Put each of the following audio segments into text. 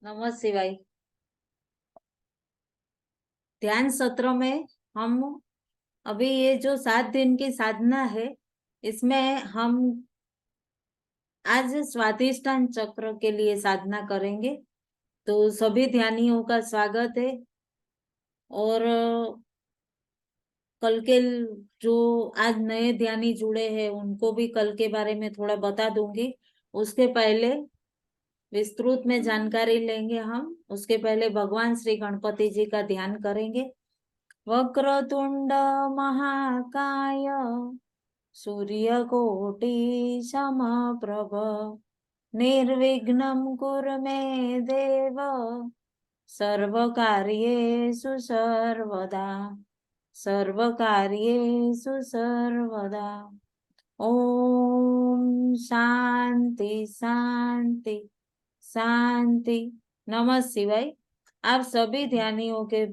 नमः शिवाय। ध्यान सत्र में हम अभी ये जो 7 दिन की साधना है, इसमें हम आज स्वाधिष्ठान चक्र के लिए साधना करेंगे। तो सभी ध्यानियों का स्वागत है। और कल के जो आज नए ध्यानी जुड़े हैं उनको भी कल के बारे में थोड़ा बता दूंगी। उसके पहले विस्तृत में जानकारी लेंगे हम। उसके पहले भगवान श्री गणपति जी का ध्यान करेंगे। वक्रतुंड महाकाय सूर्यकोटि समप्रभ निर्विघ्नं कुरु मे देव सर्वकार्येषु सर्वदा सर्वकार्येषु सर्वदा। ओम शांति शांति शांति। नमः शिवाय। आप सभी ध्यानियों के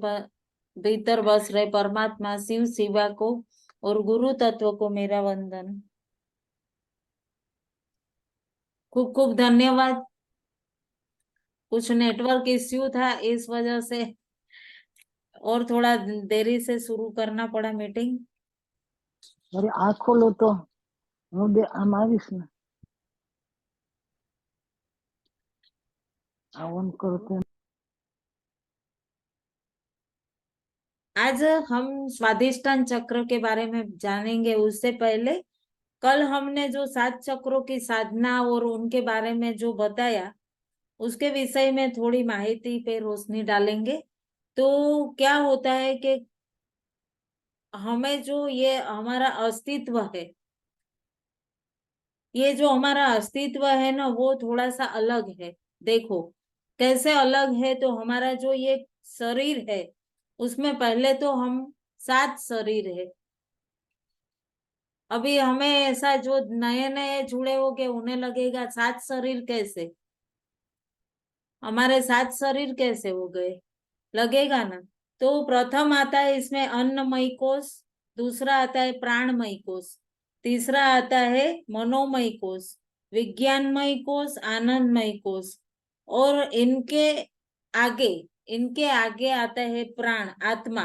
भीतर बस रहे परमात्मा शिव शिवा को और गुरु तत्व को मेरा वंदन। खूब खूब धन्यवाद। कुछ नेटवर्क इश्यू था, इस वजह से और थोड़ा देरी से शुरू करना पड़ा मीटिंग। अरे आँख खोलो तो હું આવીશ ને આ ઓન કરો તો आज हम स्वाधिष्ठान चक्र के बारे में जानेंगे। उससे पहले कल हमने जो 7 चक्रों की साधना और उनके बारे में जो बताया, उसके विषय में थोड़ी माहिती पे रोशनी डालेंगे। तो क्या होता है कि हमें जो ये हमारा अस्तित्व है, ये जो हमारा अस्तित्व है ना, वो थोड़ा सा अलग है। देखो कैसे अलग है। तो हमारा जो ये शरीर है, उसमें पहले तो हम 7 शरीर है। अभी हमें ऐसा जो नए नए जुड़े हो के उन्हें लगेगा 7 शरीर कैसे, हमारे 7 शरीर कैसे हो गए, लगेगा ना। तो प्रथम आता है इसमें अन्नमय कोश, दूसरा आता है प्राणमय कोश, तीसरा आता है मनोमय कोश, विज्ञानमय कोश, आनंदमय कोश, और आगे इनके आगे आता है प्राण आत्मा,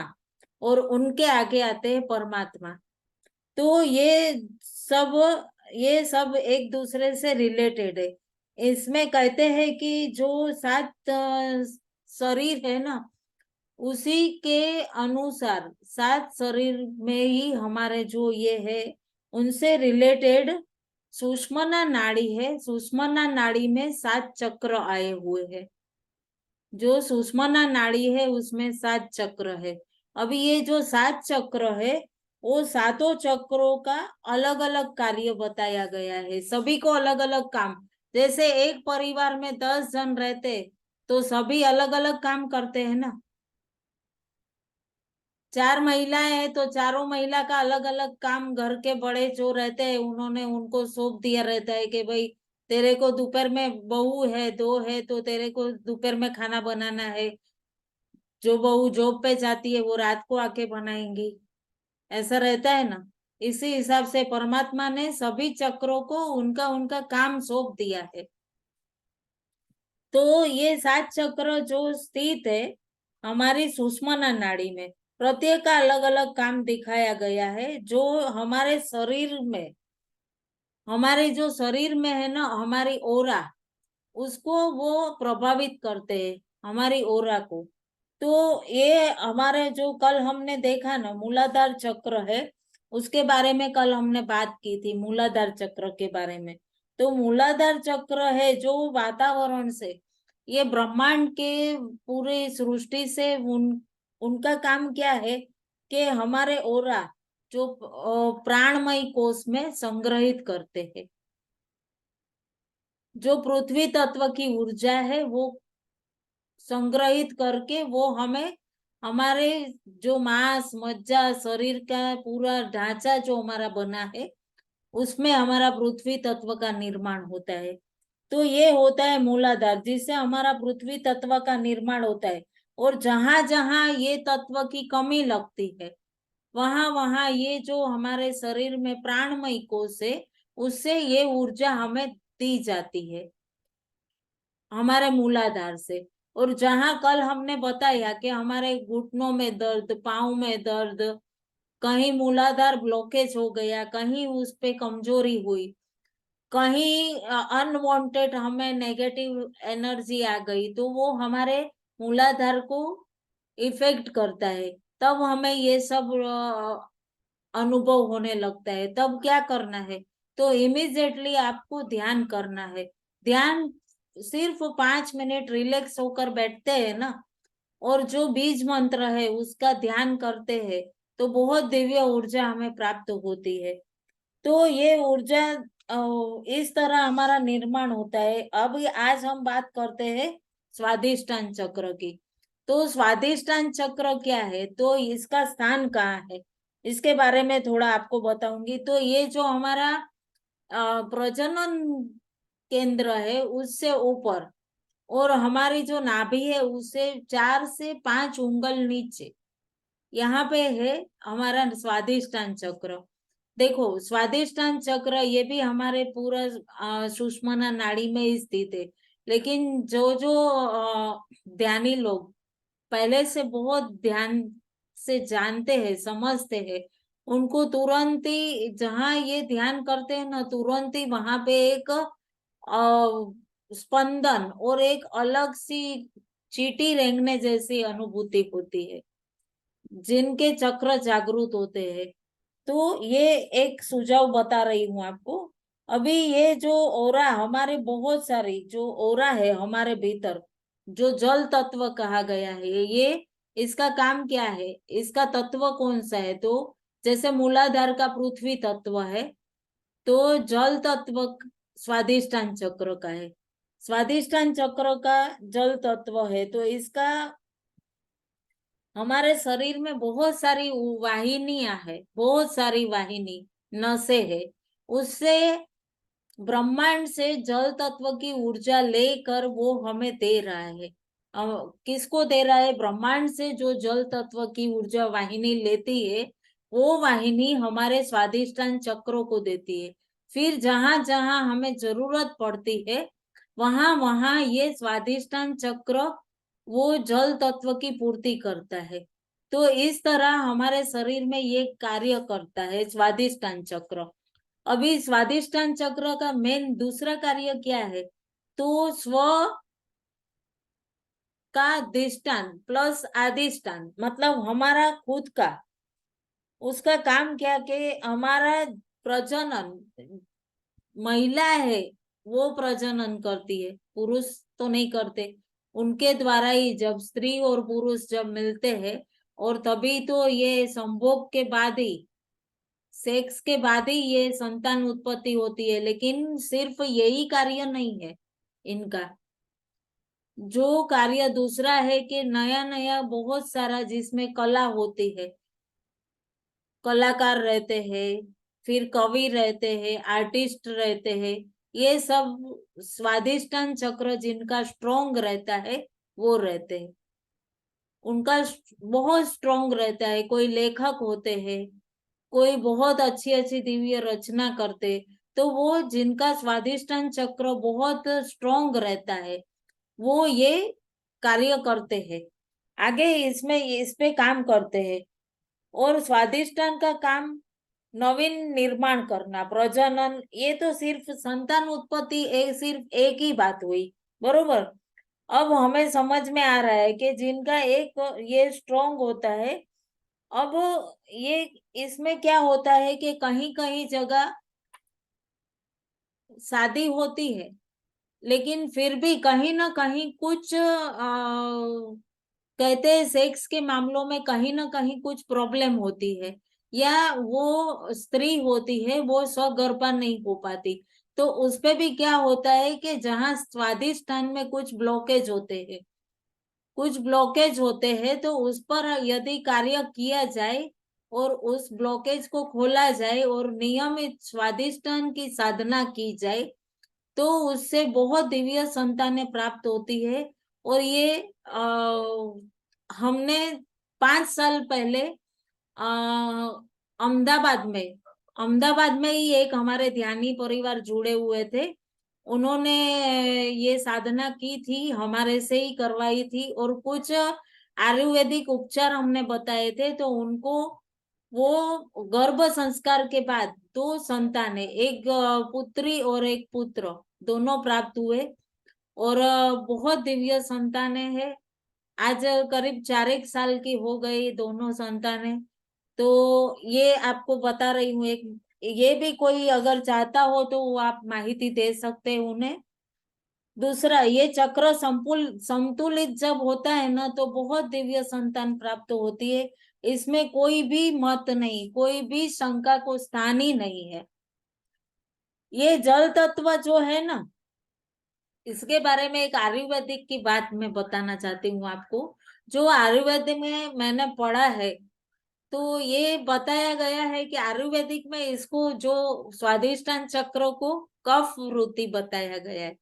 और उनके आगे आते हैं परमात्मा। तो ये सब एक दूसरे से रिलेटेड है। इसमें कहते हैं कि जो 7 शरीर है ना, उसी के अनुसार 7 शरीर में ही हमारे जो ये है उनसे रिलेटेड सुषुम्ना नाड़ी है। सुषुम्ना नाड़ी में 7 चक्र आए हुए हैं। जो सुषुम्ना नाड़ी है उसमें 7 चक्र है। अभी ये जो 7 चक्र है, वो सातों चक्रों का अलग अलग कार्य बताया गया है। सभी को अलग अलग काम। जैसे एक परिवार में 10 जन रहते, तो सभी अलग अलग काम करते हैं ना। 4 महिलाएं हैं तो चारों महिला का अलग अलग काम, घर के बड़े जो रहते हैं उन्होंने उनको सौंप दिया रहता है कि भाई तेरे को दोपहर में, बहू है 2 है तो तेरे को दोपहर में खाना बनाना है। जो बहू जॉब पे जाती है वो रात को आके बनाएंगी, ऐसा रहता है ना। इसी हिसाब से परमात्मा ने सभी चक्रों को उनका उनका काम सौंप दिया है। तो ये 7 चक्र जो स्थित है हमारी सुषुम्ना नाड़ी में, प्रत्येक का अलग अलग काम दिखाया गया है। जो हमारे जो शरीर में है ना, हमारी ओरा, उसको वो प्रभावित करते हैं, हमारी ओरा को। तो ये हमारे जो कल हमने देखा ना मूलाधार चक्र है, उसके बारे में कल हमने बात की थी, मूलाधार चक्र के बारे में। तो मूलाधार चक्र है जो वातावरण से, ये ब्रह्मांड के पूरे सृष्टि से उनका काम क्या है कि हमारे ओरा जो प्राणमय कोश में संग्रहित करते हैं। जो पृथ्वी तत्व की ऊर्जा है वो संग्रहित करके वो हमें हमारे जो मांस मज्जा शरीर का पूरा ढांचा जो हमारा बना है, उसमें हमारा पृथ्वी तत्व का निर्माण होता है। तो ये होता है मूलाधार, जिससे हमारा पृथ्वी तत्व का निर्माण होता है। और जहां जहां ये तत्व की कमी लगती है, वहां वहां ये जो हमारे शरीर में प्राणमय कोश है, उससे ये ऊर्जा हमें दी जाती है, हमारे मूलाधार से। और जहां कल हमने बताया कि हमारे घुटनों में दर्द, पाँव में दर्द, कहीं मूलाधार ब्लॉकेज हो गया, कहीं उस पे कमजोरी हुई, कहीं अनवांटेड हमें नेगेटिव एनर्जी आ गई, तो वो हमारे मूलाधार को इफेक्ट करता है। तब हमें ये सब अनुभव होने लगता है। तब क्या करना है, तो इमिजिएटली आपको ध्यान करना है। ध्यान सिर्फ 5 मिनट रिलैक्स होकर बैठते हैं ना, और जो बीज मंत्र है उसका ध्यान करते हैं, तो बहुत दिव्य ऊर्जा हमें प्राप्त होती है। तो ये ऊर्जा इस तरह हमारा निर्माण होता है। अब आज हम बात करते हैं स्वादिष्टान चक्र की। तो स्वादिष्टान चक्र क्या है, तो इसका स्थान कहाँ है, इसके बारे में थोड़ा आपको बताऊंगी। तो ये जो हमारा प्रजनन केंद्र है उससे ऊपर, और हमारी जो नाभि है उससे 4 से 5 उंगल नीचे, यहाँ पे है हमारा स्वादिष्टान चक्र। देखो, स्वादिष्टान चक्र ये भी हमारे पूरा सुषुम्ना नाड़ी में ही स्थित है। लेकिन जो जो ध्यानी लोग पहले से बहुत ध्यान से जानते हैं, समझते हैं, उनको तुरंत ही जहाँ ये ध्यान करते हैं ना, तुरंत ही वहां पे एक स्पंदन और एक अलग सी चींटी रेंगने जैसी अनुभूति होती है, जिनके चक्र जागृत होते हैं। तो ये एक सुझाव बता रही हूँ आपको। अभी ये जो ओरा, हमारे बहुत सारी जो ओरा है हमारे भीतर, जो जल तत्व कहा गया है, ये इसका काम क्या है, इसका तत्व कौन सा है, तो जैसे मूलाधार का पृथ्वी तत्व है, तो जल तत्व स्वादिष्टान चक्र का है। स्वादिष्टान चक्र का जल तत्व है, तो इसका हमारे शरीर में बहुत सारी वाहिनियां है, बहुत सारी वाहिनी नसें है। उससे ब्रह्मांड से जल तत्व की ऊर्जा लेकर वो हमें दे रहा है। किसको दे रहा है, ब्रह्मांड से जो जल तत्व की ऊर्जा वाहिनी लेती है, वो वाहिनी हमारे स्वादिष्टान चक्रों को देती है। फिर जहां जहां हमें जरूरत पड़ती है, वहां वहां ये स्वादिष्टान चक्र वो जल तत्व की पूर्ति करता है। तो इस तरह हमारे शरीर में ये कार्य करता है स्वादिष्टान चक्र। अभी स्वादिष्टान चक्र का मेन दूसरा कार्य क्या है, तो स्व का अधिष्ठान प्लस आदिष्टान, मतलब हमारा खुद का, उसका काम क्या कि हमारा प्रजनन, महिला है वो प्रजनन करती है, पुरुष तो नहीं करते। उनके द्वारा ही जब स्त्री और पुरुष जब मिलते हैं, और तभी तो ये संभोग के बाद ही, सेक्स के बाद ही ये संतान उत्पत्ति होती है। लेकिन सिर्फ यही कार्य नहीं है इनका, जो कार्य दूसरा है कि नया नया बहुत सारा जिसमें कला होती है, कलाकार रहते हैं, फिर कवि रहते हैं, आर्टिस्ट रहते हैं, ये सब स्वादिष्टान चक्र जिनका स्ट्रोंग रहता है वो रहते हैं। उनका बहुत स्ट्रोंग रहता है। कोई लेखक होते हैं, कोई बहुत अच्छी अच्छी दिव्य रचना करते, तो वो जिनका स्वादिष्टान चक्र बहुत स्ट्रोंग रहता है, वो ये कार्य करते हैं, आगे इसमें इस पे काम करते हैं। और स्वादिष्टान का काम नवीन निर्माण करना, प्रजनन, ये तो सिर्फ संतान उत्पत्ति एक सिर्फ एक ही बात हुई, बरोबर। अब हमें समझ में आ रहा है कि जिनका एक ये स्ट्रोंग होता है। अब ये इसमें क्या होता है कि कहीं कहीं जगह शादी होती है, लेकिन फिर भी कहीं ना कहीं कुछ कहते हैं सेक्स के मामलों में कहीं ना कहीं कुछ प्रॉब्लम होती है, या वो स्त्री होती है वो सगर्भा नहीं हो पाती। तो उस पे भी क्या होता है कि जहाँ स्वादिष्टान में कुछ ब्लॉकेज होते हैं, कुछ ब्लॉकेज होते हैं, तो उस पर यदि कार्य किया जाए और उस ब्लॉकेज को खोला जाए और नियमित स्वादिष्टान की साधना की जाए, तो उससे बहुत दिव्य संतानें प्राप्त होती है। और ये हमने 5 साल पहले अहमदाबाद में ही एक हमारे ध्यानी परिवार जुड़े हुए थे। उन्होंने ये साधना की थी, हमारे से ही करवाई थी, और कुछ आयुर्वेदिक उपचार हमने बताए थे। तो उनको वो गर्भ संस्कार के बाद 2 संतान है, एक पुत्री और एक पुत्र, दोनों प्राप्त हुए। और बहुत दिव्य संतानें हैं। आज करीब 4 एक साल की हो गई दोनों संतानें। तो ये आपको बता रही हूँ। एक ये भी कोई अगर चाहता हो तो वो आप माहिती दे सकते हैं उन्हें। दूसरा, ये चक्र संतुलित जब होता है ना, तो बहुत दिव्य संतान प्राप्त होती है। इसमें कोई भी मत नहीं, कोई भी शंका को स्थान ही नहीं है। ये जल तत्व जो है ना, इसके बारे में एक आयुर्वेदिक की बात मैं बताना चाहती हूँ आपको। जो आयुर्वेद में मैंने पढ़ा है, तो ये बताया गया है कि आयुर्वेदिक में इसको जो स्वादिष्टान चक्र को कफ वृत्ति बताया गया है।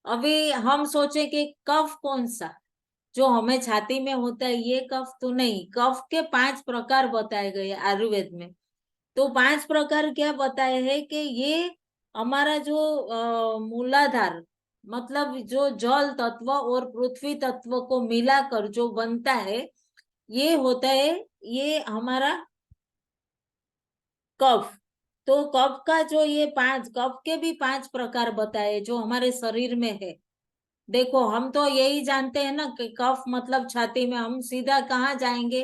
अभी हम सोचे कि कफ कौन सा, जो हमें छाती में होता है ये कफ तो नहीं। कफ के 5 प्रकार बताए गए आयुर्वेद में। तो 5 प्रकार क्या बताए हैं कि ये हमारा जो मूलाधार, मतलब जो जल तत्व और पृथ्वी तत्व को मिलाकर जो बनता है, ये होता है, ये हमारा कफ। तो कफ का जो ये 5, कफ के भी 5 प्रकार बताए जो हमारे शरीर में है। देखो, हम तो यही जानते हैं ना कि कफ मतलब छाती में। हम सीधा कहाँ जाएंगे?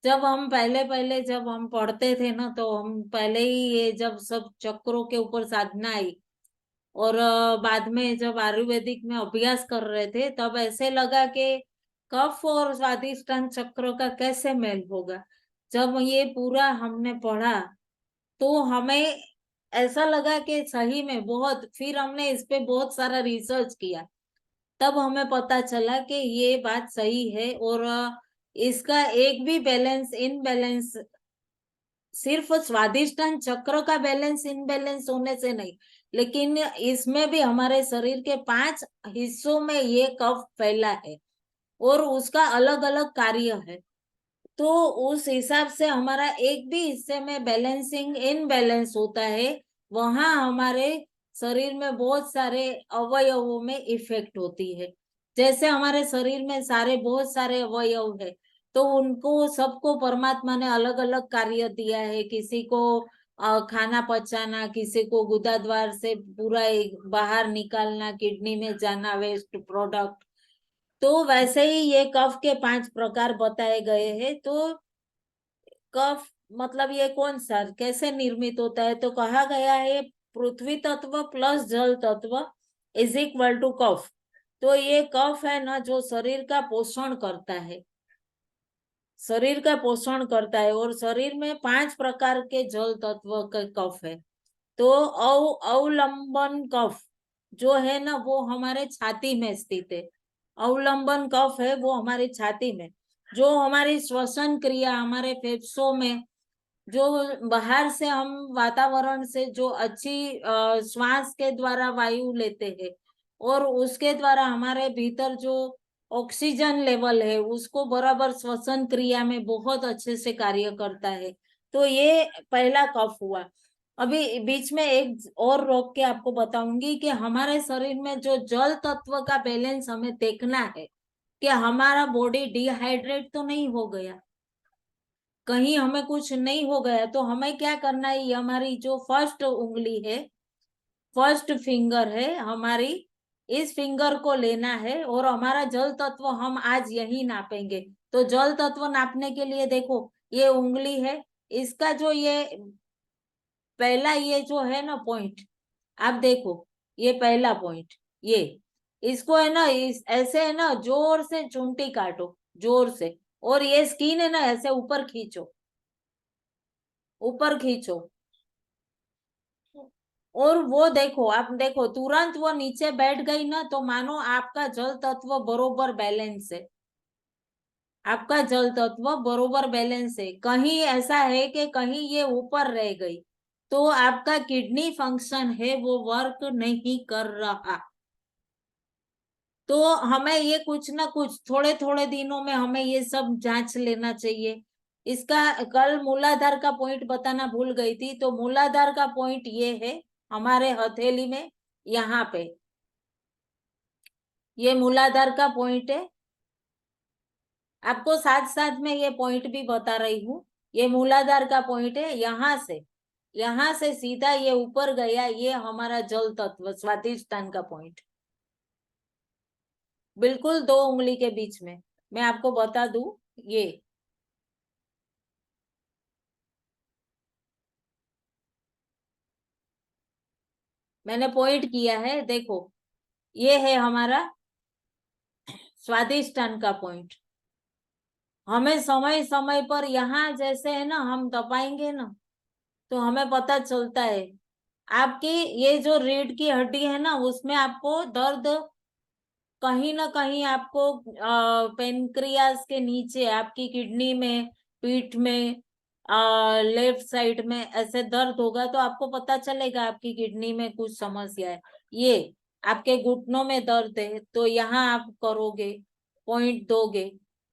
जब हम पहले पहले जब हम पढ़ते थे ना, तो हम पहले ही ये जब सब चक्रों के ऊपर साधना आई, और बाद में जब आयुर्वेदिक में अभ्यास कर रहे थे, तब ऐसे लगा कि कफ और स्वादिष्टान चक्र का कैसे मेल होगा। जब ये पूरा हमने पढ़ा, तो हमें ऐसा लगा कि सही में बहुत, फिर हमने इस पे बहुत सारा रिसर्च किया। तब हमें पता चला कि ये बात सही है। और इसका एक भी बैलेंस इनबैलेंस, सिर्फ स्वादिष्टान चक्र का बैलेंस इनबैलेंस होने से नहीं, लेकिन इसमें भी हमारे शरीर के 5 हिस्सों में ये कफ फैला है, और उसका अलग अलग कार्य है। तो उस हिसाब से हमारा एक भी हिस्से में बैलेंसिंग इनबैलेंस होता है, वहां हमारे शरीर में बहुत सारे अवयवों में इफेक्ट होती है। जैसे हमारे शरीर में सारे बहुत सारे अवयव है, तो उनको सबको परमात्मा ने अलग अलग कार्य दिया है। किसी को खाना पचाना, किसी को गुदाद्वार से पूरा बाहर निकालना, किडनी में जाना वेस्ट प्रोडक्ट। तो वैसे ही ये कफ के 5 प्रकार बताए गए हैं। तो कफ मतलब ये कौन सा कैसे निर्मित होता है? तो कहा गया है पृथ्वी तत्व प्लस जल तत्व इज इक्वल टू कफ। तो ये कफ है ना, जो शरीर का पोषण करता है, शरीर का पोषण करता है। और शरीर में 5 प्रकार के जल तत्व का कफ है। तो अवलंबन कफ जो है ना, वो हमारे छाती में स्थित है। अवलंबन कफ है वो हमारी छाती में। जो हमारी श्वसन क्रिया, हमारे फेफड़ों में, जो बाहर से हम वातावरण से जो अच्छी श्वास के द्वारा वायु लेते हैं, और उसके द्वारा हमारे भीतर जो ऑक्सीजन लेवल है, उसको बराबर श्वसन क्रिया में बहुत अच्छे से कार्य करता है। तो ये पहला कफ हुआ। अभी बीच में एक और रोक के आपको बताऊंगी कि हमारे शरीर में जो जल तत्व का बैलेंस हमें देखना है, कि हमारा बॉडी डिहाइड्रेट तो नहीं हो गया, कहीं हमें कुछ नहीं हो गया। तो हमें क्या करना है? ये हमारी जो फर्स्ट उंगली है, फर्स्ट फिंगर है हमारी, इस फिंगर को लेना है, और हमारा जल तत्व हम आज यही नापेंगे। तो जल तत्व नापने के लिए देखो, ये उंगली है, इसका जो ये पहला ये जो है ना पॉइंट, आप देखो, ये पहला पॉइंट, ये इसको है ना, इस ऐसे है ना, जोर से चुंटी काटो, जोर से। और ये स्किन है ना, ऐसे ऊपर खींचो, ऊपर खींचो। और वो देखो, आप देखो तुरंत वो नीचे बैठ गई ना, तो मानो आपका जल तत्व बरोबर बैलेंस है। आपका जल तत्व बरोबर बैलेंस है। कहीं ऐसा है कि कहीं ये ऊपर रह गई, तो आपका किडनी फंक्शन है वो वर्क नहीं कर रहा। तो हमें ये कुछ ना कुछ थोड़े थोड़े दिनों में हमें ये सब जांच लेना चाहिए। इसका कल मूलाधार का पॉइंट बताना भूल गई थी। तो मूलाधार का पॉइंट ये है, हमारे हथेली में, यहाँ पे ये मूलाधार का पॉइंट है। आपको साथ साथ में ये पॉइंट भी बता रही हूँ। ये मूलाधार का पॉइंट है। यहाँ से सीधा ये ऊपर गया, ये हमारा जल तत्व स्वादिष्टान का पॉइंट, बिल्कुल 2 उंगली के बीच में। मैं आपको बता दूं, ये मैंने पॉइंट किया है, देखो ये है हमारा स्वादिष्टान का पॉइंट। हमें समय समय पर यहाँ जैसे है ना, हम दबाएंगे ना तो हमें पता चलता है। आपकी ये जो रीढ़ की हड्डी है ना, उसमें आपको दर्द कहीं ना कहीं आपको पेनक्रियास के नीचे, आपकी किडनी में, पीठ में, लेफ्ट साइड में ऐसे दर्द होगा तो आपको पता चलेगा आपकी किडनी में कुछ समस्या है। ये आपके घुटनों में दर्द है तो यहाँ आप करोगे, पॉइंट दोगे।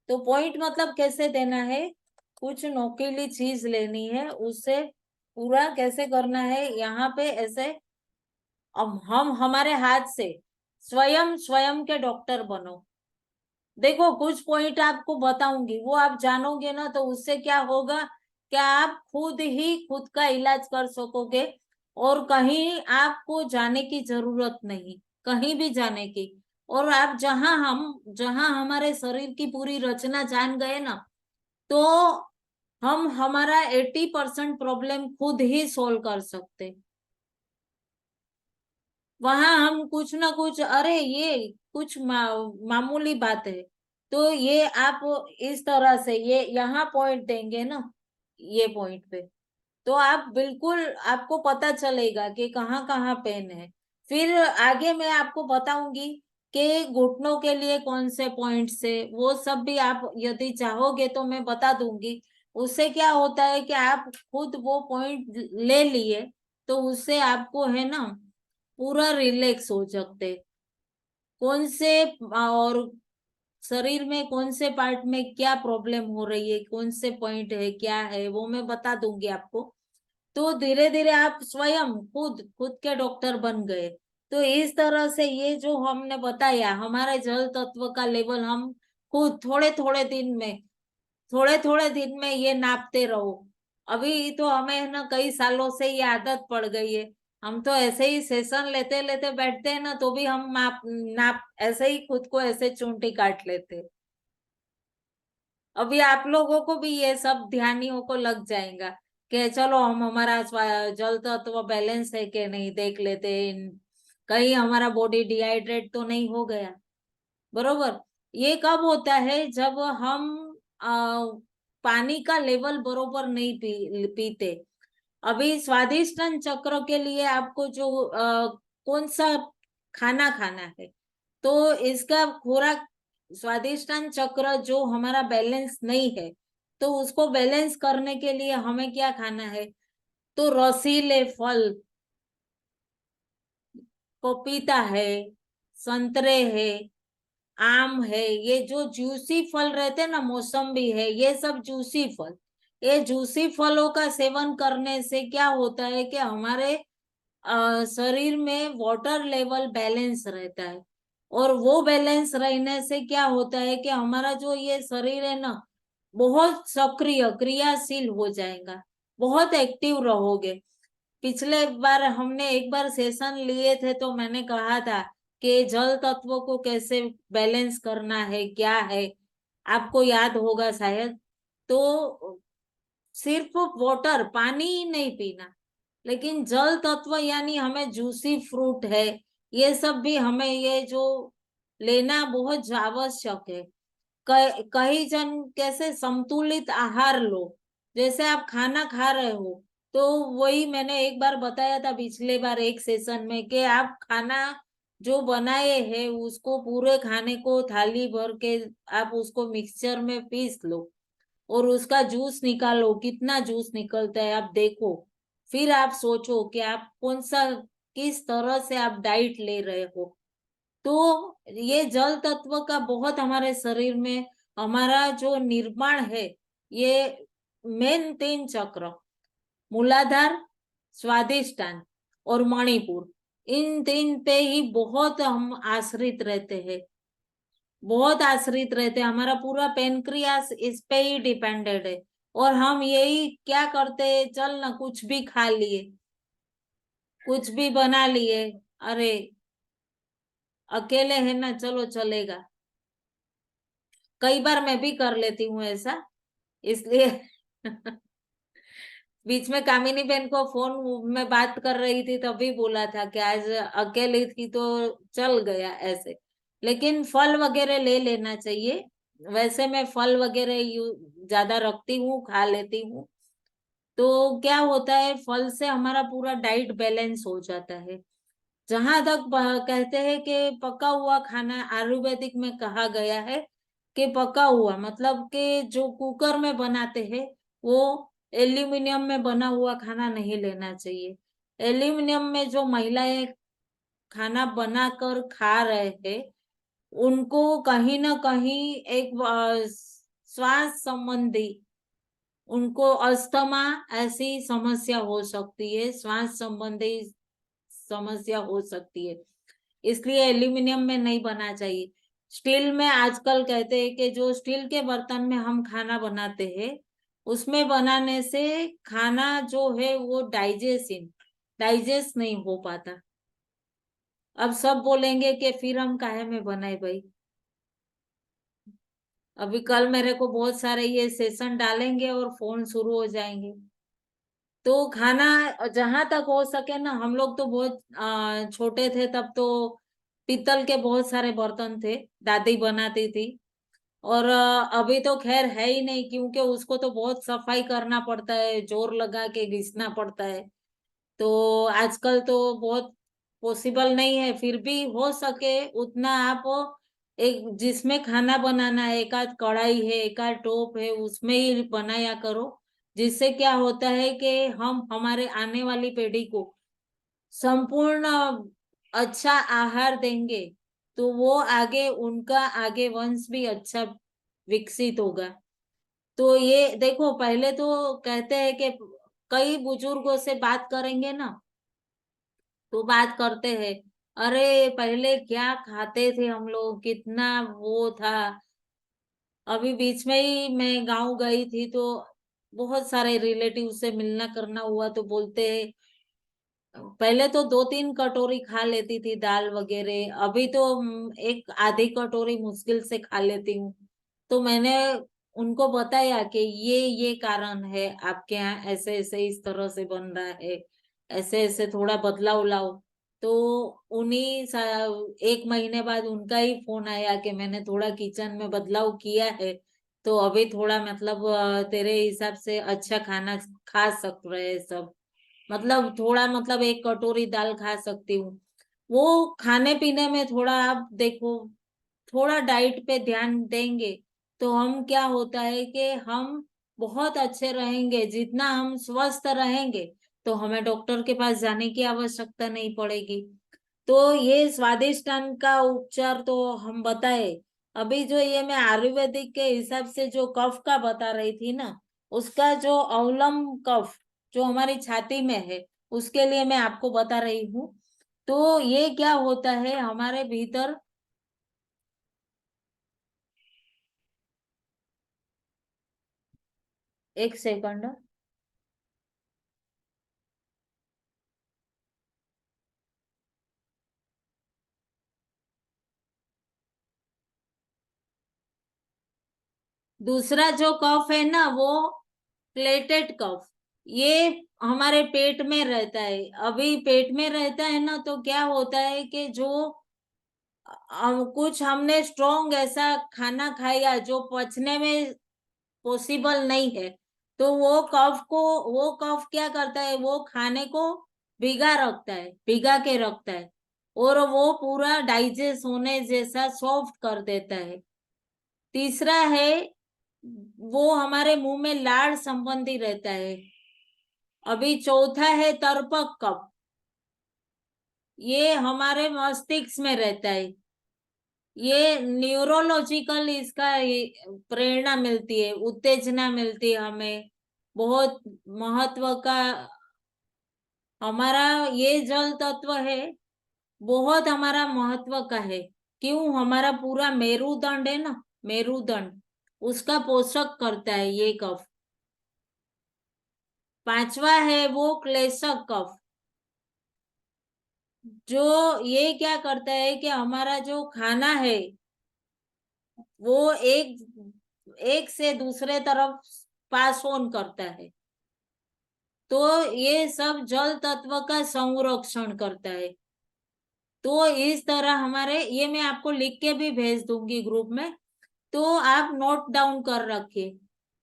तो पॉइंट मतलब कैसे देना है, कुछ नोकीली चीज लेनी है, उससे पूरा कैसे करना है, यहाँ पे ऐसे। अब हम हमारे हाथ से स्वयं स्वयं के डॉक्टर बनो। देखो कुछ पॉइंट आपको बताऊंगी, वो आप जानोगे ना तो उससे क्या होगा, क्या आप खुद ही खुद का इलाज कर सकोगे और कहीं आपको जाने की जरूरत नहीं, कहीं भी जाने की। और आप जहां हमारे शरीर की पूरी रचना जान गए ना, तो हम हमारा 80% प्रॉब्लम खुद ही सोल्व कर सकते। वहां हम कुछ ना कुछ, अरे ये कुछ मामूली बात है, तो ये आप इस तरह से ये यहाँ पॉइंट देंगे ना, ये पॉइंट पे, तो आप बिल्कुल, आपको पता चलेगा कि कहाँ कहाँ पेन है। फिर आगे मैं आपको बताऊंगी कि घुटनों के लिए कौन से पॉइंट्स है, वो सब भी आप यदि चाहोगे तो मैं बता दूंगी। उससे क्या होता है कि आप खुद वो पॉइंट ले लिए तो उससे आपको है ना पूरा रिलैक्स हो सकते। कौन से और शरीर में कौन से पार्ट में क्या प्रॉब्लम हो रही है, कौन से पॉइंट है, क्या है, वो मैं बता दूंगी आपको। तो धीरे धीरे आप स्वयं खुद खुद के डॉक्टर बन गए। तो इस तरह से ये जो हमने बताया, हमारे जल तत्व का लेवल हम खुद थोड़े थोड़े दिन में ये नापते रहो। अभी तो हमें है ना कई सालों से ये आदत पड़ गई है। हम तो ऐसे ही सेशन लेते लेते बैठते हैं ना, तो भी हम माप नाप ऐसे ही खुद को ऐसे चूंटी काट लेते हैं। अभी आप लोगों को भी ये सब ध्यानियों को लग जाएगा कि चलो हम हमारा जल तत्व बैलेंस है कि नहीं देख लेते हैं, कहीं हमारा बॉडी डिहाइड्रेट तो नहीं हो गया। बरोबर। ये कब होता है, जब हम आ, पानी का लेवल बरोबर नहीं पीते। अभी स्वादिष्टान चक्र के लिए आपको जो कौन सा खाना खाना है, तो इसका खुराक, स्वादिष्टान चक्र जो हमारा बैलेंस नहीं है, तो उसको बैलेंस करने के लिए हमें क्या खाना है, तो रसीले फल, पपीता है, संतरे है, आम है, ये जो जूसी फल रहते हैं ना, मौसम्बी है, ये सब जूसी फल। ये जूसी फलों का सेवन करने से क्या होता है कि हमारे शरीर में वाटर लेवल बैलेंस रहता है। और वो बैलेंस रहने से क्या होता है कि हमारा जो ये शरीर है ना, बहुत सक्रिय क्रियाशील हो जाएगा, बहुत एक्टिव रहोगे। पिछले बार हमने एक बार सेशन लिए थे तो मैंने कहा था कि जल तत्वों को कैसे बैलेंस करना है, क्या है, आपको याद होगा शायद। तो सिर्फ वाटर, पानी ही नहीं पीना, लेकिन जल तत्व यानी हमें जूसी फ्रूट है, ये सब भी हमें ये जो लेना बहुत आवश्यक है। कई जन कैसे संतुलित आहार लो, जैसे आप खाना खा रहे हो, तो वही मैंने एक बार बताया था पिछले बार एक सेशन में कि आप खाना जो बनाए हैं उसको, पूरे खाने को थाली भर के आप उसको मिक्सचर में पीस लो और उसका जूस निकालो, कितना जूस निकलता है आप देखो। फिर आप सोचो कि आप कौन सा, किस तरह से आप डाइट ले रहे हो। तो ये जल तत्व का बहुत हमारे शरीर में, हमारा जो निर्माण है, ये मेन 3 चक्र, मूलाधार, स्वादिष्टान और मणिपुर, इन तीन पे ही बहुत हम आश्रित रहते हैं, बहुत आश्रित रहते हैं। हमारा पूरा पेनक्रियास इस पे ही डिपेंडेड है। और हम यही क्या करते हैं, चल ना कुछ भी खा लिए, कुछ भी बना लिए, अरे अकेले है ना, चलो चलेगा। कई बार मैं भी कर लेती हूँ ऐसा, इसलिए बीच में कामिनी बहन को फोन में बात कर रही थी तभी बोला था कि आज अकेली थी तो चल गया ऐसे। लेकिन फल वगैरह ले लेना चाहिए। वैसे मैं फल वगैरह ज्यादा रखती हूँ, खा लेती हूँ। तो क्या होता है, फल से हमारा पूरा डाइट बैलेंस हो जाता है। जहां तक कहते हैं कि पका हुआ खाना, आयुर्वेदिक में कहा गया है कि पका हुआ मतलब कि जो कुकर में बनाते हैं वो एल्यूमिनियम में बना हुआ खाना नहीं लेना चाहिए। एल्यूमिनियम में जो महिलाएं खाना बनाकर खा रहे हैं उनको कहीं ना कहीं एक श्वास संबंधी, उनको अस्थमा ऐसी समस्या हो सकती है, श्वास संबंधी समस्या हो सकती है। इसलिए एल्यूमिनियम में नहीं बना चाहिए। स्टील में आजकल कहते हैं कि जो स्टील के बर्तन में हम खाना बनाते हैं उसमें बनाने से खाना जो है वो डाइजेस्ट नहीं हो पाता। अब सब बोलेंगे कि फिर हम काहे में बनाए भाई। अभी कल मेरे को बहुत सारे ये सेशन डालेंगे और फोन शुरू हो जाएंगे। तो खाना जहां तक हो सके ना, हम लोग तो बहुत छोटे थे तब तो पीतल के बहुत सारे बर्तन थे, दादी बनाती थी। और अभी तो खैर है ही नहीं, क्योंकि उसको तो बहुत सफाई करना पड़ता है, जोर लगा के घिसना पड़ता है। तो आजकल तो बहुत पॉसिबल नहीं है। फिर भी हो सके उतना आप एक जिसमें खाना बनाना है, एक आध कढ़ाई है, एक आध टोप है, उसमें ही बनाया करो। जिससे क्या होता है कि हम हमारे आने वाली पीढ़ी को संपूर्ण अच्छा आहार देंगे तो वो आगे उनका आगे वंश भी अच्छा विकसित होगा। तो ये देखो, पहले तो कहते हैं कि कई बुजुर्गों से बात करेंगे ना तो बात करते हैं, अरे पहले क्या खाते थे हम लोग, कितना वो था। अभी बीच में ही मैं गांव गई थी तो बहुत सारे रिलेटिव से मिलना करना हुआ तो बोलते हैं, पहले तो 2-3 कटोरी खा लेती थी दाल वगैरह, अभी तो एक आधी कटोरी मुश्किल से खा लेती हूँ। तो मैंने उनको बताया कि ये कारण है आपके यहाँ ऐसे ऐसे इस तरह से बन रहा है, ऐसे ऐसे थोड़ा बदलाव लाओ। तो एक महीने बाद उनका ही फोन आया कि मैंने थोड़ा किचन में बदलाव किया है, तो अभी थोड़ा मतलब तेरे हिसाब से अच्छा खाना खा सक रहे हैं सब। मतलब थोड़ा मतलब एक कटोरी दाल खा सकती हूँ। वो खाने पीने में थोड़ा आप देखो, थोड़ा डाइट पे ध्यान देंगे तो हम क्या होता है कि हम बहुत अच्छे रहेंगे। जितना हम स्वस्थ रहेंगे तो हमें डॉक्टर के पास जाने की आवश्यकता नहीं पड़ेगी। तो ये स्वादिष्टान का उपचार तो हम बताए। अभी जो ये मैं आयुर्वेदिक के हिसाब से जो कफ का बता रही थी ना, उसका जो अवलंब कफ जो हमारी छाती में है उसके लिए मैं आपको बता रही हूँ। तो ये क्या होता है हमारे भीतर, एक सेकंड। दूसरा जो कफ है ना वो प्लेटेड कफ, ये हमारे पेट में रहता है। अभी पेट में रहता है ना तो क्या होता है कि जो कुछ हमने स्ट्रोंग ऐसा खाना खाया जो पचने में पॉसिबल नहीं है, तो वो कफ क्या करता है, वो खाने को भिगा के रखता है और वो पूरा डाइजेस्ट होने जैसा सॉफ्ट कर देता है। तीसरा है, वो हमारे मुंह में लाड़ संबंधी रहता है। अभी चौथा है तर्पक कफ, ये हमारे मस्तिष्क में रहता है। ये न्यूरोलॉजिकल इसका प्रेरणा मिलती है, उत्तेजना मिलती है हमें बहुत महत्व का। हमारा ये जल तत्व है, बहुत हमारा महत्व का है। क्यों? हमारा पूरा मेरुदंड है ना, मेरुदंड, उसका पोषक करता है ये कफ। पांचवा है वो क्लेशक कफ, जो ये क्या करता है कि हमारा जो खाना है वो एक से दूसरे तरफ पास ऑन करता है। तो ये सब जल तत्व का संरक्षण करता है। तो इस तरह हमारे, ये मैं आपको लिख के भी भेज दूंगी ग्रुप में, तो आप नोट डाउन कर रखिए।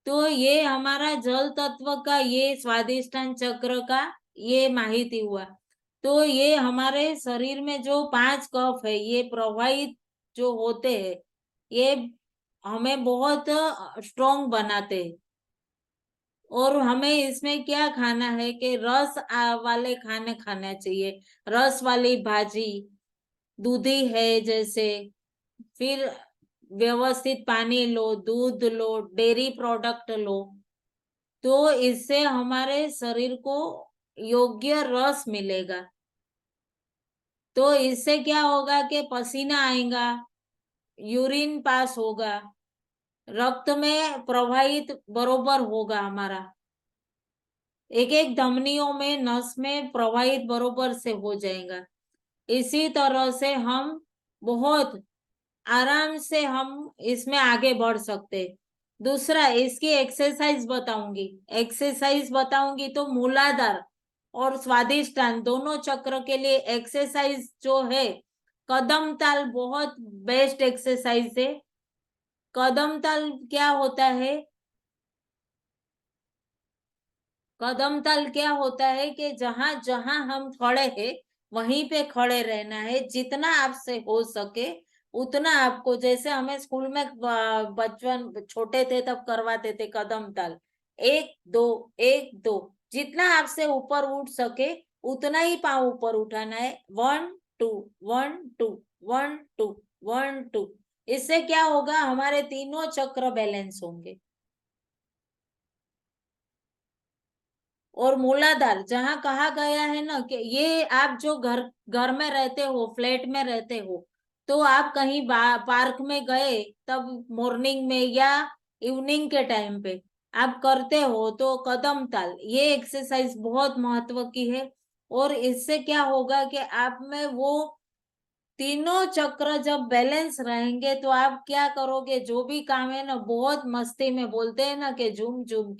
तो ये हमारा जल तत्व का, ये स्वादिष्टान चक्र का ये माहिती हुआ। तो ये हमारे शरीर में जो 5 कफ है ये प्रवाहित जो होते हैं, ये हमें बहुत स्ट्रोंग बनाते हैं। और हमें इसमें क्या खाना है कि रस वाले खाने खाना चाहिए, रस वाली भाजी, दूधी है जैसे, फिर व्यवस्थित पानी लो, दूध लो, डेयरी प्रोडक्ट लो। तो इससे हमारे शरीर को योग्य रस मिलेगा। तो इससे क्या होगा कि पसीना आएगा, यूरिन पास होगा, रक्त में प्रवाहित बरोबर होगा हमारा, एक एक धमनियों में, नस में प्रवाहित बरोबर से हो जाएगा। इसी तरह से हम बहुत आराम से हम इसमें आगे बढ़ सकते। दूसरा, इसकी एक्सरसाइज बताऊंगी तो मूलाधार और स्वादिष्टान दोनों चक्र के लिए एक्सरसाइज जो है, कदम ताल बहुत बेस्ट एक्सरसाइज है। कदम ताल क्या होता है? कदम ताल क्या होता है कि जहां जहां हम खड़े हैं वहीं पे खड़े रहना है, जितना आपसे हो सके उतना आपको। जैसे हमें स्कूल में बचपन छोटे थे तब करवाते थे कदम ताल, 1 2 1 2, जितना आपसे ऊपर उठ सके उतना ही पाँव ऊपर उठाना है। 1 2 1 2 1 2 1 2। इससे क्या होगा, हमारे तीनों चक्र बैलेंस होंगे। और मूलाधार, जहां कहा गया है ना कि ये आप जो घर घर में रहते हो, फ्लैट में रहते हो, तो आप कहीं पार्क में गए तब मॉर्निंग में या इवनिंग के टाइम पे आप करते हो, तो कदम ताल ये एक्सरसाइज बहुत महत्व की है। और इससे क्या होगा कि आप में वो तीनों चक्र जब बैलेंस रहेंगे तो आप क्या करोगे, जो भी काम है ना बहुत मस्ती में, बोलते हैं ना कि झूम झूम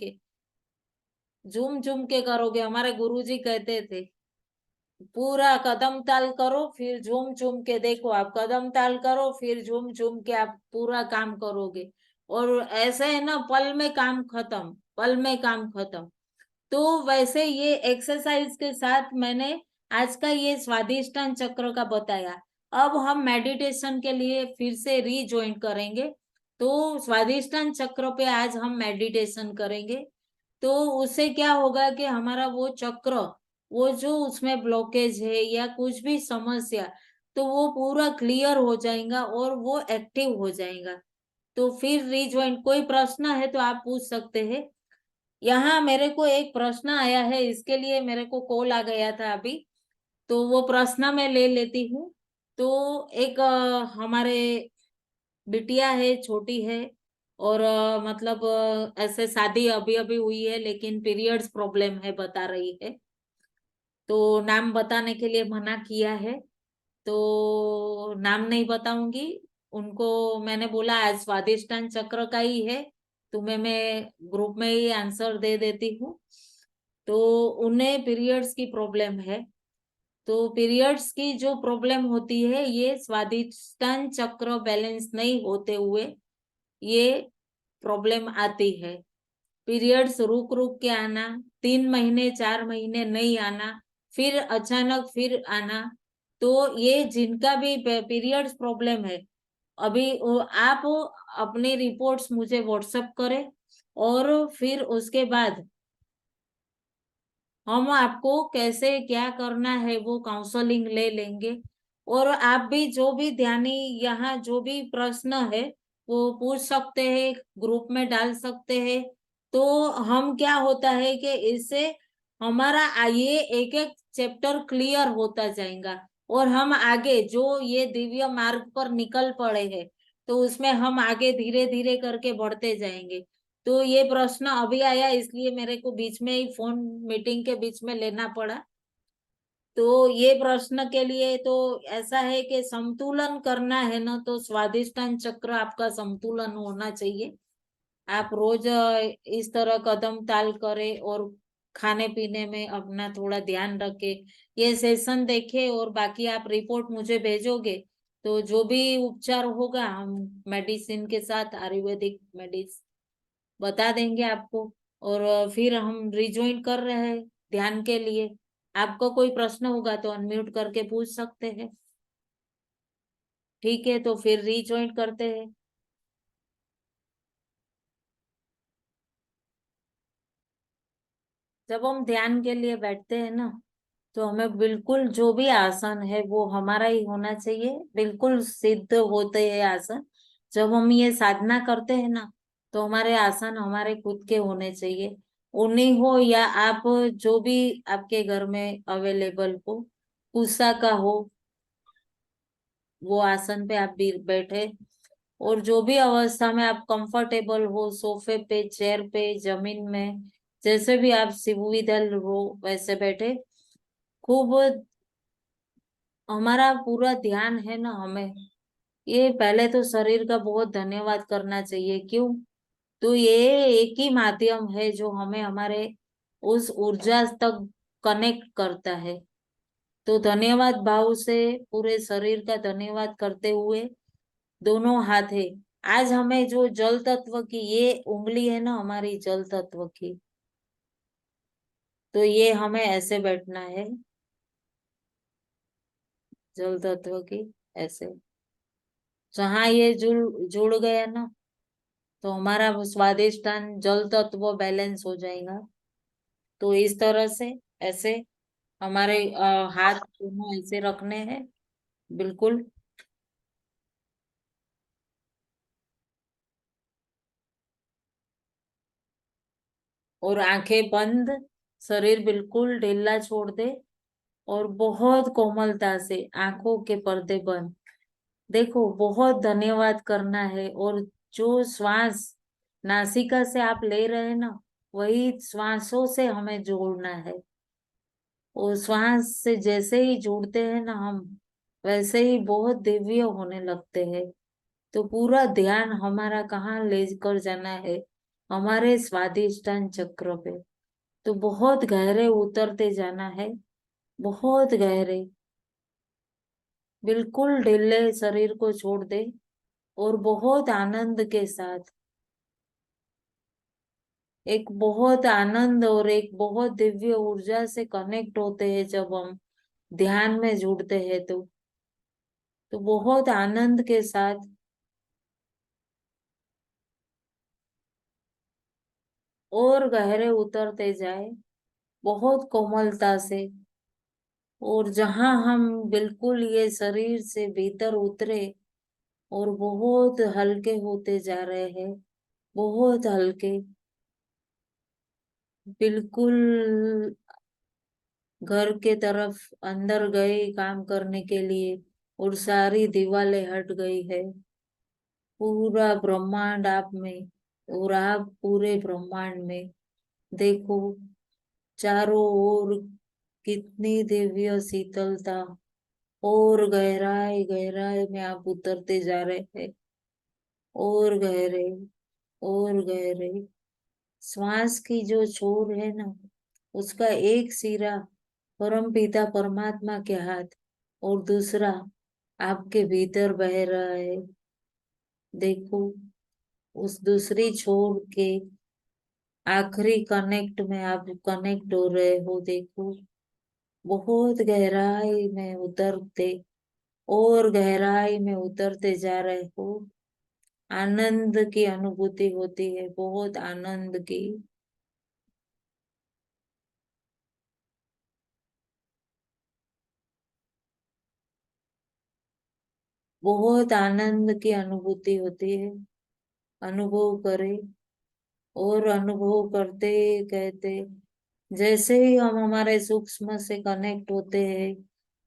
के करोगे। हमारे गुरुजी कहते थे पूरा कदम ताल करो फिर झूम झूम के देखो, आप कदम ताल करो फिर झूम झूम के आप पूरा काम करोगे। और ऐसे है ना, पल में काम खत्म, पल में काम खत्म। तो वैसे ये एक्सरसाइज के साथ मैंने आज का ये स्वादिष्टान चक्र का बताया। अब हम मेडिटेशन के लिए फिर से रीजॉइन करेंगे। तो स्वादिष्टान चक्र पे आज हम मेडिटेशन करेंगे। तो उससे क्या होगा कि हमारा वो चक्र, वो जो उसमें ब्लॉकेज है या कुछ भी समस्या, तो वो पूरा क्लियर हो जाएगा और वो एक्टिव हो जाएगा। तो फिर रिज्वाइन, कोई प्रश्न है तो आप पूछ सकते हैं। यहाँ मेरे को एक प्रश्न आया है, इसके लिए मेरे को कॉल आ गया था अभी, तो वो प्रश्न मैं ले लेती हूँ। तो एक हमारे बिटिया है, छोटी है, और मतलब ऐसे शादी अभी अभी हुई है लेकिन पीरियड्स प्रॉब्लम है बता रही है। तो नाम बताने के लिए मना किया है, तो नाम नहीं बताऊंगी। उनको मैंने बोला आज स्वादिष्टान चक्र का ही है, तुम्हें मैं ग्रुप में ही आंसर दे देती हूँ। तो उन्हें पीरियड्स की प्रॉब्लम है। तो पीरियड्स की जो प्रॉब्लम होती है ये स्वादिष्टान चक्र बैलेंस नहीं होते हुए ये प्रॉब्लम आती है। पीरियड्स रुक रुक के आना, 3 महीने 4 महीने नहीं आना, फिर अचानक फिर आना। तो ये जिनका भी पीरियड्स प्रॉब्लम है, अभी आप अपनी रिपोर्ट्स मुझे व्हाट्सएप करें, और फिर उसके बाद हम आपको कैसे क्या करना है वो काउंसलिंग ले लेंगे। और आप भी जो भी ध्यानी, यहाँ जो भी प्रश्न है वो पूछ सकते हैं, ग्रुप में डाल सकते हैं। तो हम क्या होता है कि इससे हमारा ये एक एक चैप्टर क्लियर होता जाएगा। और हम आगे जो ये दिव्य मार्ग पर निकल पड़े हैं, तो उसमें हम आगे धीरे धीरे करके बढ़ते जाएंगे। तो ये प्रश्न अभी आया, इसलिए मेरे को बीच में ही फोन मीटिंग के बीच में लेना पड़ा। तो ये प्रश्न के लिए तो ऐसा है कि संतुलन करना है ना, तो स्वादिष्टान चक्र आपका संतुलन होना चाहिए। आप रोज इस तरह कदम ताल करें और खाने पीने में अपना थोड़ा ध्यान रखे। ये सेशन देखे और बाकी आप रिपोर्ट मुझे भेजोगे, तो जो भी उपचार होगा हम मेडिसिन के साथ आयुर्वेदिक मेडिसिन बता देंगे आपको। और फिर हम रिज्वाइन कर रहे हैं ध्यान के लिए। आपको कोई प्रश्न होगा तो अनम्यूट करके पूछ सकते हैं। ठीक है, तो फिर रिज्वाइन करते हैं। जब हम ध्यान के लिए बैठते हैं ना, तो हमें बिल्कुल जो भी आसन है वो हमारा ही होना चाहिए, बिल्कुल सिद्ध होते हैं आसन। जब हम ये साधना करते हैं ना, तो हमारे आसन हमारे खुद के होने चाहिए। उन्हीं हो या आप जो भी आपके घर में अवेलेबल हो, उषा का हो, वो आसन पे आप भी बैठे। और जो भी अवस्था में आप कंफर्टेबल हो, सोफे पे, चेयर पे, जमीन में, जैसे भी आप सुविधा हो वैसे बैठे। खूब हमारा पूरा ध्यान है ना, हमें ये पहले तो शरीर का बहुत धन्यवाद करना चाहिए। क्यों? तो ये एक ही माध्यम है जो हमें हमारे उस ऊर्जा तक कनेक्ट करता है। तो धन्यवाद भाव से पूरे शरीर का धन्यवाद करते हुए दोनों हाथ है। आज हमें जो जल तत्व की ये उंगली है ना, हमारी जल तत्व की, तो ये हमें ऐसे बैठना है, जल तत्व की ऐसे। जहाँ ये जुड़ जुड़ गया ना, तो हमारा वो स्वादिष्टान जल तत्व बैलेंस हो जाएगा। तो इस तरह से ऐसे हमारे हाथ दोनों ऐसे रखने हैं, बिल्कुल। और आंखें बंद, शरीर बिल्कुल ढीला छोड़ दे, और बहुत कोमलता से आंखों के पर्दे बंद। देखो, बहुत धन्यवाद करना है। और जो श्वास नासिका से आप ले रहे हैं ना, वही श्वासों से हमें जोड़ना है। और श्वास से जैसे ही जुड़ते हैं ना हम, वैसे ही बहुत दिव्य होने लगते हैं। तो पूरा ध्यान हमारा कहाँ लेकर जाना है? हमारे स्वादिष्टान चक्र पे। तो बहुत गहरे उतरते जाना है, बहुत गहरे। बिल्कुल ढीले शरीर को छोड़ दे, और बहुत आनंद के साथ, एक बहुत आनंद और एक बहुत दिव्य ऊर्जा से कनेक्ट होते हैं जब हम ध्यान में जुड़ते हैं। तो बहुत आनंद के साथ और गहरे उतरते जाए, बहुत कोमलता से। और जहां हम बिल्कुल ये शरीर से भीतर उतरे और बहुत हल्के होते जा रहे हैं, बहुत हल्के, बिल्कुल घर के तरफ अंदर गए काम करने के लिए। और सारी दीवारें हट गई है, पूरा ब्रह्मांड आप में, और आप पूरे ब्रह्मांड में। देखो, चारों ओर कितनी दिव्य शीतलता, और गहराई गहराई में आप उतरते जा रहे हैं, और गहरे, और गहरे। श्वास की जो छोर है ना, उसका एक सिरा परम पिता परमात्मा के हाथ, और दूसरा आपके भीतर बह रहा है। देखो, उस दूसरी छोर के आखिरी कनेक्ट में आप कनेक्ट हो रहे हो। देखो, बहुत गहराई में उतरते, और गहराई में उतरते जा रहे हो। आनंद की अनुभूति होती है, बहुत आनंद की, बहुत आनंद की अनुभूति होती है। अनुभव करे, और अनुभव करते कहते, जैसे ही हम हमारे सूक्ष्म से कनेक्ट होते हैं,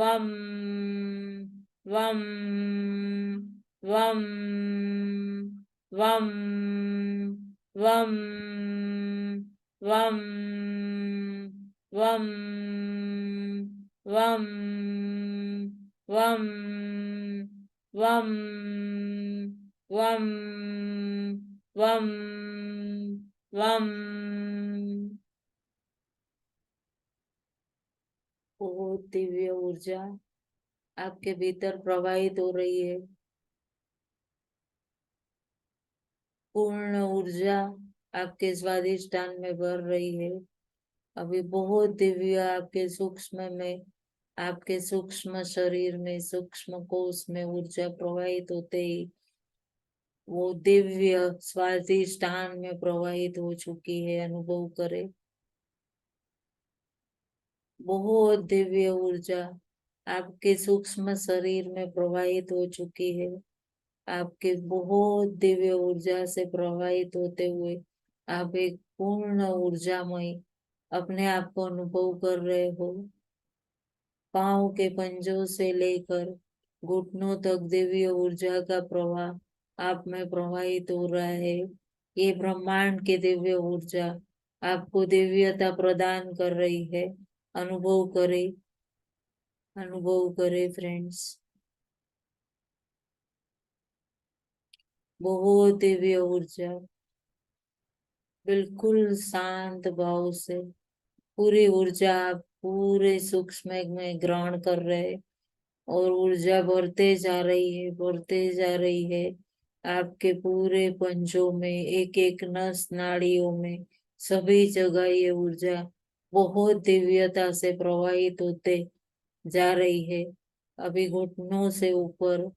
वम वम वम वम वम वम वम वम वम वम वम वम वम। बहुत दिव्य ऊर्जा आपके भीतर प्रवाहित हो रही है। पूर्ण ऊर्जा आपके स्वादिष्टान में भर रही है। अभी बहुत दिव्य आपके सूक्ष्म में, आपके सूक्ष्म शरीर में, सूक्ष्म कोश में ऊर्जा प्रवाहित होते ही वो दिव्य स्वादिष्टान में प्रवाहित हो चुकी है। अनुभव करें, बहुत दिव्य ऊर्जा आपके सूक्ष्म शरीर में प्रवाहित हो चुकी है। आपके बहुत दिव्य ऊर्जा से प्रवाहित होते हुए आप एक पूर्ण ऊर्जामय अपने आप को अनुभव कर रहे हो। पांव के पंजों से लेकर घुटनों तक दिव्य ऊर्जा का प्रवाह आप में प्रवाहित हो रहा है। ये ब्रह्मांड की दिव्य ऊर्जा आपको दिव्यता प्रदान कर रही है। अनुभव करें, अनुभव करें फ्रेंड्स। बहुत दिव्य ऊर्जा, बिल्कुल शांत भाव से पूरी ऊर्जा आप पूरे सूक्ष्म में ग्रहण कर रहे, और ऊर्जा बढ़ते जा रही है, बढ़ते जा रही है। आपके पूरे पंजों में, एक एक नस नाड़ियों में, सभी जगह ये ऊर्जा बहुत दिव्यता से प्रवाहित होते जा रही है। अभी घुटनों से ऊपर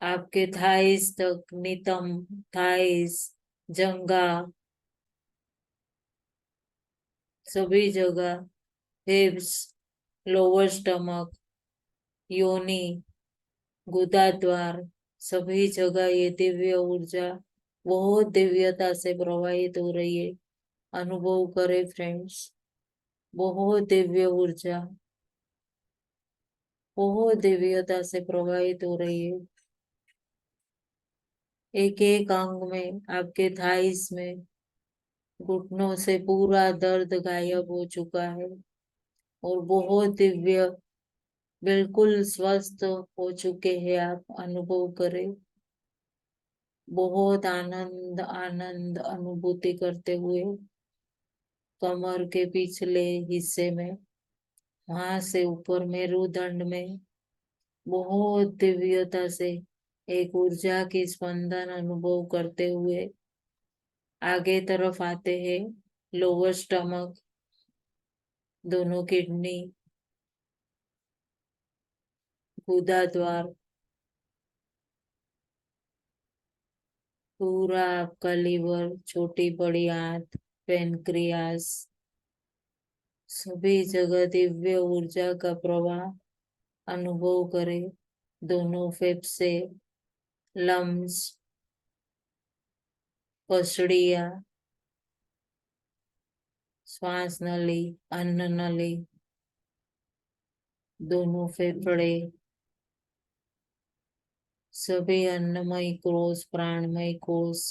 आपके थाइस तक, नितंब, थाइस, जंगा, सभी जगह, हिप्स, लोअर स्टमक, योनि, गुदा द्वार, सभी जगह ये दिव्य ऊर्जा बहुत दिव्यता से प्रवाहित हो रही है। अनुभव करें फ्रेंड्स, बहुत दिव्य ऊर्जा बहुत दिव्यता से प्रवाहित हो रही है। एक एक अंग में, आपके थाइस में, घुटनों से पूरा दर्द गायब हो चुका है, और बहुत दिव्य, बिल्कुल स्वस्थ हो चुके हैं आप। अनुभव करें, बहुत आनंद आनंद अनुभूति करते हुए कमर के पिछले हिस्से में, वहां से ऊपर मेरुदंड में बहुत दिव्यता से एक ऊर्जा की स्पंदन अनुभव करते हुए आगे तरफ आते हैं। लोअर स्टमक, दोनों किडनी, गुदा द्वार, पूरा आपका लीवर, छोटी बड़ी आंत, पेनक्रियास, सभी जगह दिव्य ऊर्जा का प्रवाह अनुभव करें। दोनों फेफड़े, लंग्स, पसड़िया, श्वास नली, अन्न नली, दोनों फेफड़े, सभी अन्नमय कोश, प्राणमय कोश,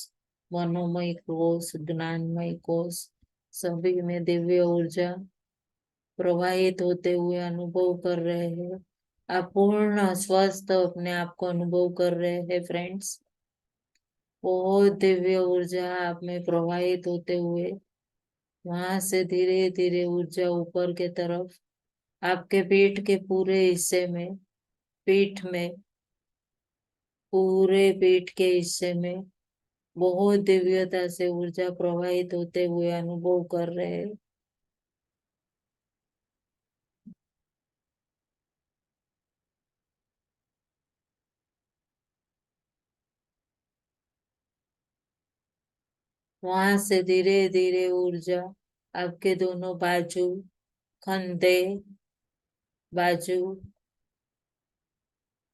मनोमय कोश, ज्ञानमय कोश, सभी में दिव्य ऊर्जा प्रवाहित होते हुए अनुभव कर रहे हैं। आप पूर्ण स्वस्थ अपने आप को अनुभव कर रहे हैं फ्रेंड्स। बहुत दिव्य ऊर्जा आप में प्रवाहित होते हुए वहां से धीरे धीरे ऊर्जा ऊपर के तरफ आपके पीठ के पूरे हिस्से में, पीठ में, पूरे पीठ के हिस्से में बहुत दिव्यता से ऊर्जा प्रवाहित होते हुए अनुभव कर रहे हैं। वहां से धीरे धीरे ऊर्जा आपके दोनों बाजू, कंधे, बाजू,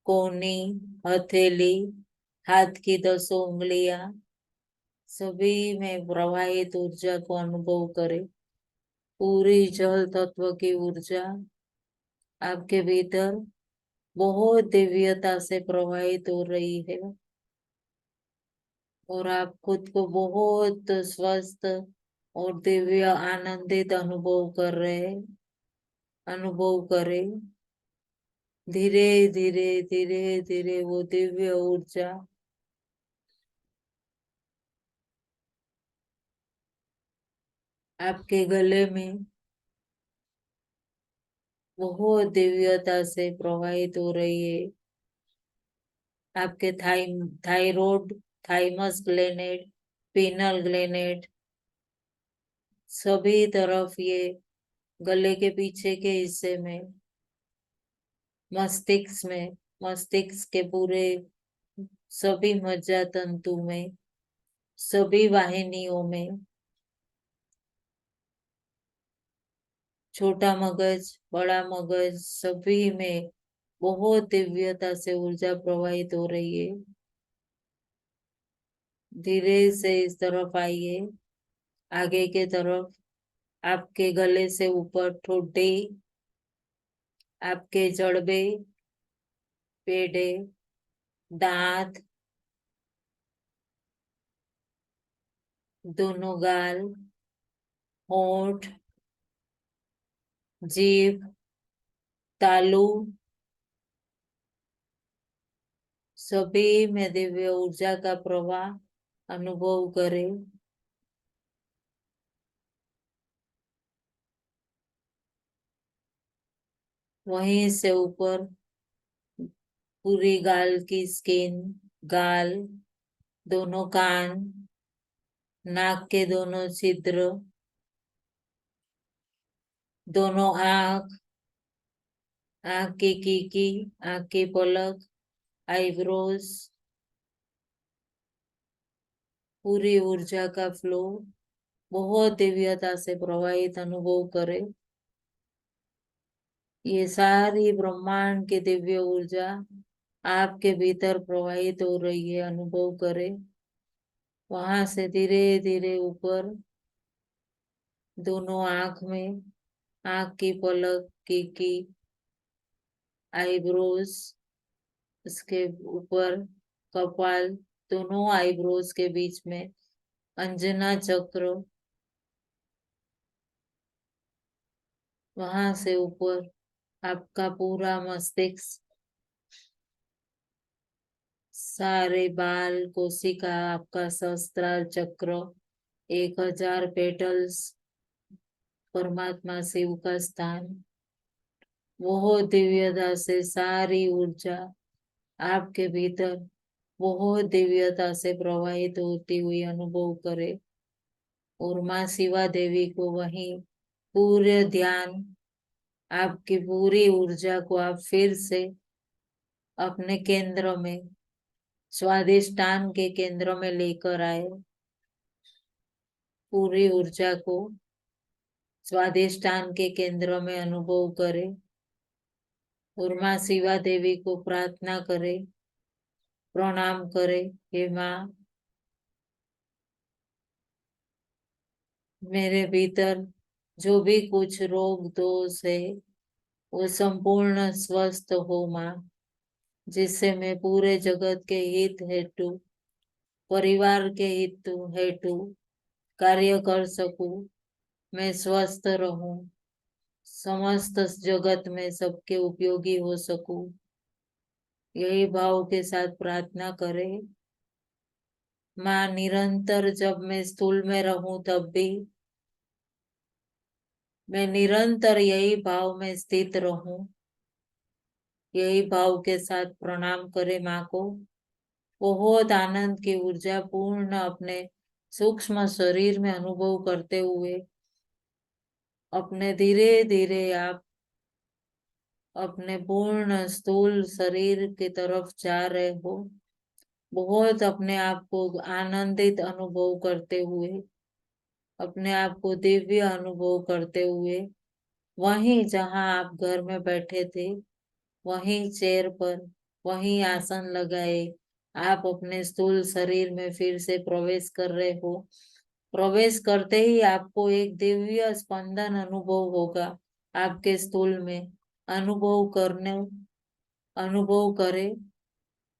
कोहनी, हथेली, हाथ की 10 उंगलियां, सभी में प्रवाहित ऊर्जा को अनुभव करें। पूरी जल तत्व की ऊर्जा आपके भीतर बहुत दिव्यता से प्रवाहित हो रही है और आप खुद को बहुत स्वस्थ और दिव्य आनंदित अनुभव करें। धीरे धीरे धीरे धीरे वो दिव्य ऊर्जा आपके गले में बहुत दिव्यता से प्रवाहित हो रही है। आपके thyroid, thymus gland, penal gland, सभी तरफ ये गले के पीछे के हिस्से में, मस्तिष्क के पूरे सभी मज्जा तंतु में, सभी वाहिनियों में, छोटा मगज, बड़ा मगज, सभी में बहुत दिव्यता से ऊर्जा प्रवाहित हो रही है। धीरे से इस तरफ आइए, आगे के तरफ, आपके गले से ऊपर ठोडी, आपके जड़बे, पेड़े, दांत, दोनों गाल, होंठ, जीभ, तालू, सभी में दिव्य ऊर्जा का प्रवाह अनुभव करें। वहीं से ऊपर पूरी गाल की स्किन, गाल, दोनों कान, नाक के दोनों छिद्र, दोनों आंख, आंख की कीकी, आंख की पलक, आईब्रोज, पूरी ऊर्जा का फ्लो बहुत दिव्यता से प्रवाहित अनुभव करे। ये सारी ब्रह्मांड की दिव्य ऊर्जा आपके भीतर प्रवाहित हो रही है, अनुभव करे। वहां से धीरे धीरे ऊपर दोनों आंख में, आंख की पलक, की आईब्रोज, इसके ऊपर कपाल, दोनों आईब्रोज के बीच में अंजना चक्र, वहां से ऊपर आपका पूरा मस्तिष्क, सारे बाल, कोशिका, आपका सहस्त्रार चक्र, 1000 पेटल्स, परमात्मा शिव का स्थान, बहुत दिव्यता से सारी ऊर्जा आपके भीतर बहुत दिव्यता से प्रवाहित होती हुई अनुभव करे। और माँ शिवा देवी को वहीं पूरे ध्यान, आपकी पूरी ऊर्जा को आप फिर से अपने केंद्र में, स्वादिष्टान के केंद्र में लेकर आए। पूरी ऊर्जा को स्वादिष्टान के केंद्र में अनुभव करे और माँ शिवा देवी को प्रार्थना करे, प्रणाम करे, हे माँ, मेरे भीतर जो भी कुछ रोग दोष है वो संपूर्ण स्वस्थ हो माँ, जिससे मैं पूरे जगत के हित हेतु, परिवार के हित हेतु कार्य कर सकूं, मैं स्वस्थ रहूं, समस्त जगत में सबके उपयोगी हो सकूं। यही भाव के साथ प्रार्थना करें। माँ, निरंतर जब मैं स्थूल में रहूं तब भी मैं निरंतर यही भाव में स्थित रहूं। यही भाव के साथ प्रणाम करें माँ को। बहुत आनंद की ऊर्जा पूर्ण अपने सूक्ष्म शरीर में अनुभव करते हुए अपने धीरे धीरे आप अपने पूर्ण स्थूल शरीर की तरफ जा रहे हो। बहुत अपने आप को आनंदित अनुभव करते हुए, अपने आप को दिव्य अनुभव करते हुए, वहीं जहां आप घर में बैठे थे, वहीं चेयर पर, वहीं आसन लगाए, आप अपने स्थूल शरीर में फिर से प्रवेश कर रहे हो। प्रवेश करते ही आपको एक दिव्य स्पंदन अनुभव होगा आपके स्थूल में। अनुभव करने अनुभव करे।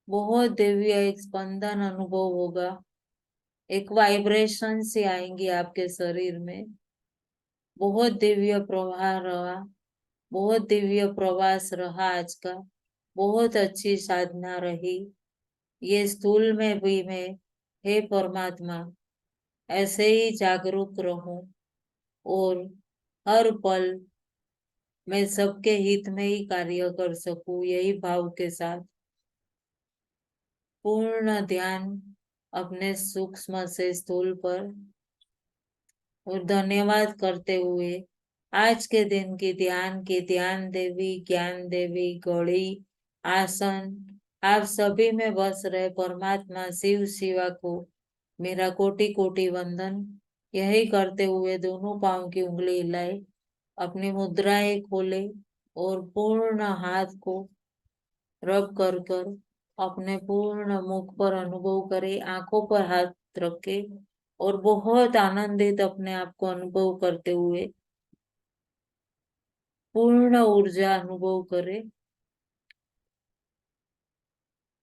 बहुत दिव्य एक स्पंदन अनुभव होगा, एक वाइब्रेशन से आएंगी आपके शरीर में। बहुत दिव्य प्रवाह रहा, बहुत दिव्य प्रवास रहा आज का। बहुत अच्छी साधना रही। ये स्थूल में भी मैं, हे परमात्मा, ऐसे ही जागरूक रहूं और हर पल मैं सबके हित में ही कार्य कर सकूं, यही भाव के साथ पूर्ण ध्यान अपने सूक्ष्म से स्थूल पर, और धन्यवाद करते हुए आज के दिन की ध्यान देवी, ज्ञान देवी, गौड़ी, आसन, आप सभी में बस रहे परमात्मा शिव शिवा को मेरा कोटि कोटि वंदन। यही करते हुए दोनों पांव की उंगली हिलाए, अपनी मुद्राएं खोले और पूर्ण हाथ को रब कर कर अपने पूर्ण मुख पर अनुभव करे, आंखों पर हाथ रखे और बहुत आनंदित अपने आप को अनुभव करते हुए पूर्ण ऊर्जा अनुभव करे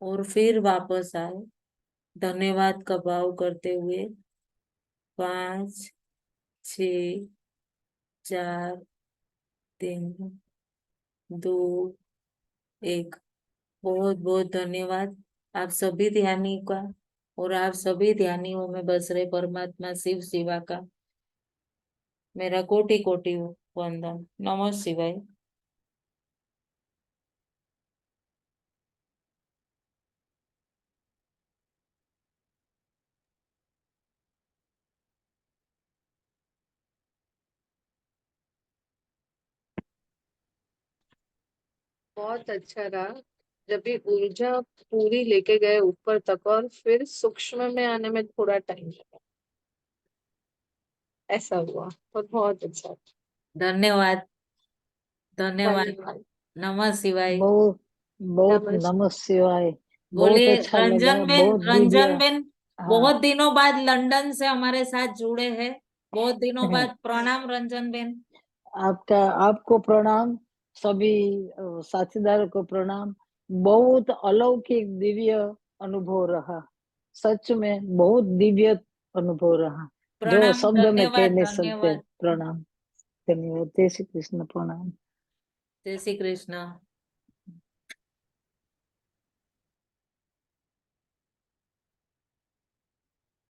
और फिर वापस आए धन्यवाद का भाव करते हुए। 5, 6, 4, 3, 2, 1। बहुत बहुत धन्यवाद आप सभी ध्यानी का, और आप सभी ध्यानियों में बस रहे परमात्मा शिव शिवा का मेरा कोटि कोटि वंदन। नमः शिवाय। बहुत अच्छा रहा। जब ये ऊर्जा पूरी लेके गए ऊपर तक और फिर सूक्ष्म में आने में थोड़ा टाइम लगा, ऐसा हुआ। और बहुत अच्छा। धन्यवाद धन्यवाद। धन्यवाद। नमः शिवाय। बहुत बहुत नमस्कार। नमः शिवाय। बहुत बोलिए अच्छा लगा, बहुत रंजन दिव्य। बेन हाँ। बहुत दिनों बाद लंदन से हमारे साथ जुड़े हैं। बहुत दिनों बाद प्रणाम रंजन बेन। आपका आपको प्रणाम, सभी साथीदारों को प्रणाम। बहुत अलौकिक दिव्य अनुभव रहा, सच में बहुत दिव्य अनुभव रहा, जो प्रणाम, शब्द में कह धन्यवाद नहीं सकते। धन्यवाद। प्रणाम, धन्यवाद, जय श्री कृष्ण, प्रणाम। जय श्री कृष्ण।